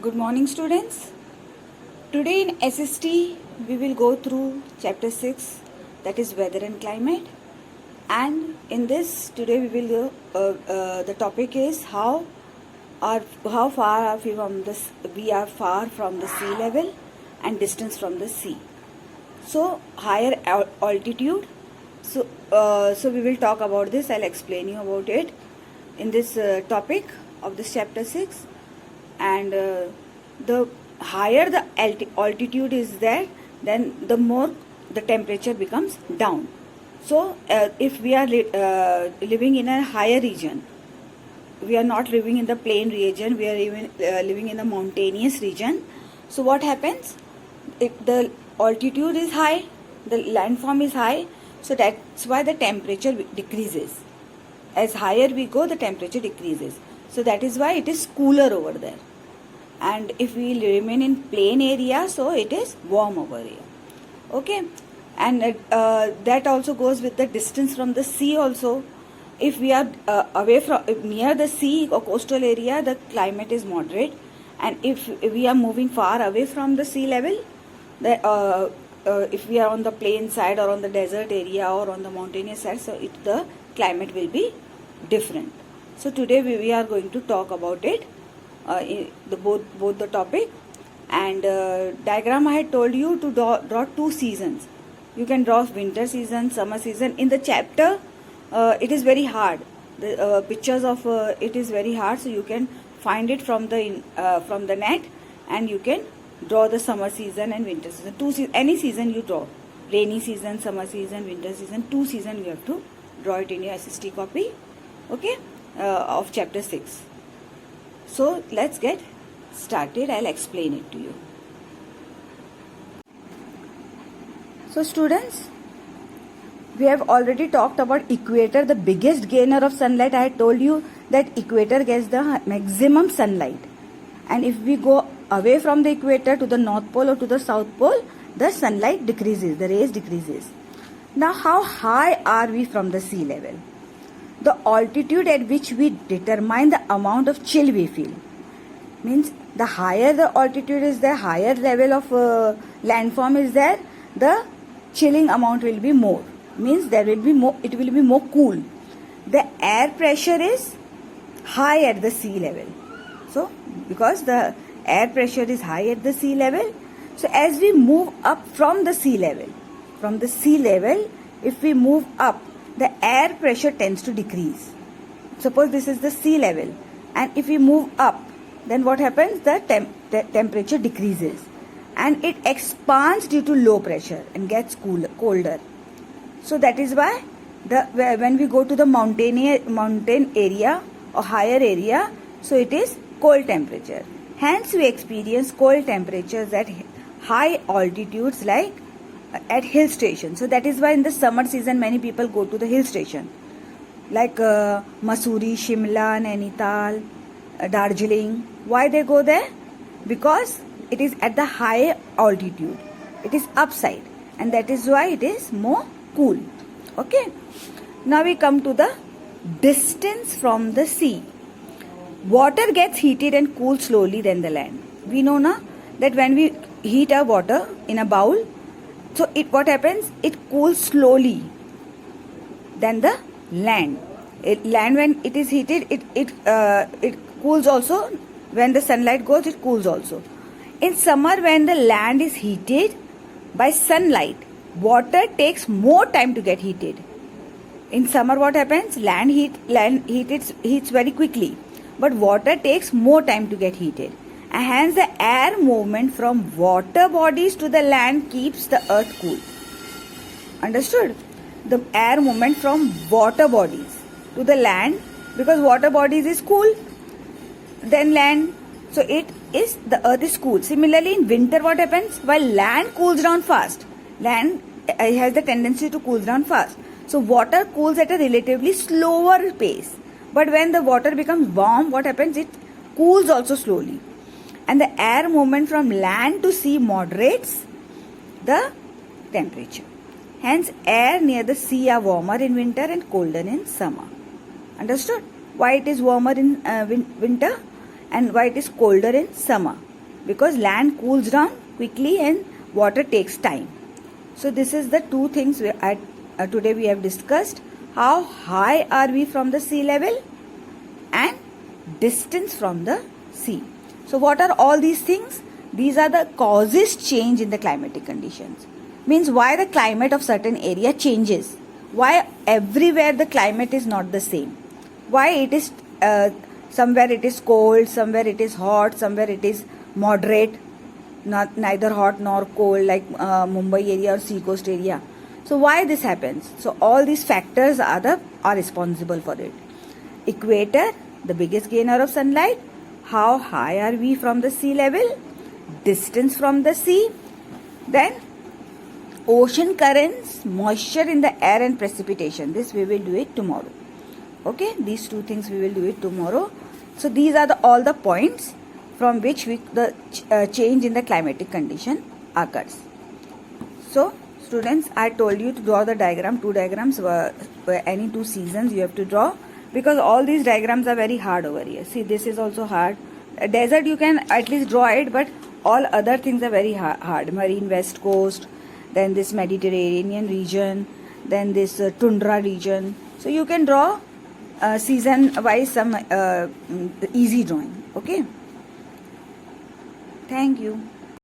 Good morning, students. Today in SST we will go through chapter 6, that is weather and climate. And in this today we will go, the topic is how far are we from this? We are far from the sea level and distance from the sea. So higher altitude. So we will talk about this. I'll explain you about it in this topic of this chapter 6. And the higher the altitude is there, then the more the temperature becomes down. So if we are living in a higher region, we are not living in the plain region, we are even living in the mountainous region. So what happens? If the altitude is high, the landform is high, so that's why the temperature decreases. As higher we go, the temperature decreases. So that is why it is cooler over there. And if we remain in plain area, so it is warm over here. Okay. And that also goes with the distance from the sea also. If we are away from near the sea or coastal area, the climate is moderate. And if we are moving far away from the sea level, if we are on the plain side or on the desert area or on the mountainous side, so the climate will be different. So today we are going to talk about it, both the topic and diagram. I had told you to draw two seasons. You can draw winter season, summer season. In the chapter, it is very hard. The pictures of it is very hard, so you can find it from the net, and you can draw the summer season and winter season. Any season you draw, rainy season, summer season, winter season. 2 season you have to draw it in your SST copy. Okay, of chapter 6. So let's get started. I'll explain it to you. So students, we have already talked about equator, the biggest gainer of sunlight. I had told you that equator gets the maximum sunlight, and if we go away from the equator to the north pole or to the south pole, the sunlight decreases, the rays decreases. Now how high are we from the sea level? The altitude at which we determine the amount of chill we feel. Means the higher the altitude is there, higher level of landform is there, the chilling amount will be more. Means there will be more, it will be more cool. The air pressure is high at the sea level. So because the air pressure is high at the sea level, so as we move up from the sea level, if we move up, the air pressure tends to decrease. Suppose this is the sea level, and if we move up, then what happens? The temperature decreases, and it expands due to low pressure and gets colder. So that is why when we go to the mountain area or higher area, so it is cold temperature. Hence we experience cold temperatures at high altitudes, like at hill station. So that is why in the summer season many people go to the hill station, like Mussoorie, Shimla, Nainital, Darjeeling. Why they go there? Because it is at the high altitude, it is upside, and that is why it is more cool. Okay, now we come to the distance from the sea. Water gets heated and cooled slowly than the land. We know now that when we heat our water in a bowl, so what happens? It cools slowly than the land. Land, when it is heated, it cools also. When the sunlight goes, it cools also. In summer, when the land is heated by sunlight, water takes more time to get heated. In summer, what happens? Land heats very quickly, but water takes more time to get heated. And hence the air movement from water bodies to the land keeps the earth cool. Understood? The air movement from water bodies to the land, because water bodies is cool, then land, so the earth is cool. Similarly in winter what happens? While land cools down fast, land has the tendency to cool down fast, so water cools at a relatively slower pace. But when the water becomes warm, what happens? It cools also slowly, and the air movement from land to sea moderates the temperature. Hence air near the sea are warmer in winter and colder in summer. Understood? Why it is warmer in winter and why it is colder in summer, because land cools down quickly and water takes time. So this is the two things today we have discussed. How high are we from the sea level and distance from the sea. So what are all these things? These are the causes change in the climatic conditions. Means why the climate of certain area changes. Why everywhere the climate is not the same. Why it is somewhere it is cold, somewhere it is hot, somewhere it is moderate, neither hot nor cold like Mumbai area or sea coast area. So why this happens? So all these factors are responsible for it. Equator, the biggest gainer of sunlight. How high are we from the sea level? Distance from the sea. Then ocean currents, moisture in the air and precipitation. This we will do it tomorrow. Okay, these two things we will do it tomorrow. So these are all the points from which the change in the climatic condition occurs. So students, I told you to draw the diagram, two diagrams, any two seasons you have to draw, because all these diagrams are very hard over here. See, this is also hard. A desert you can at least draw it, but all other things are very hard. Marine west coast, then this Mediterranean region, then this tundra region. So you can draw season wise some easy drawing. Okay. Thank you.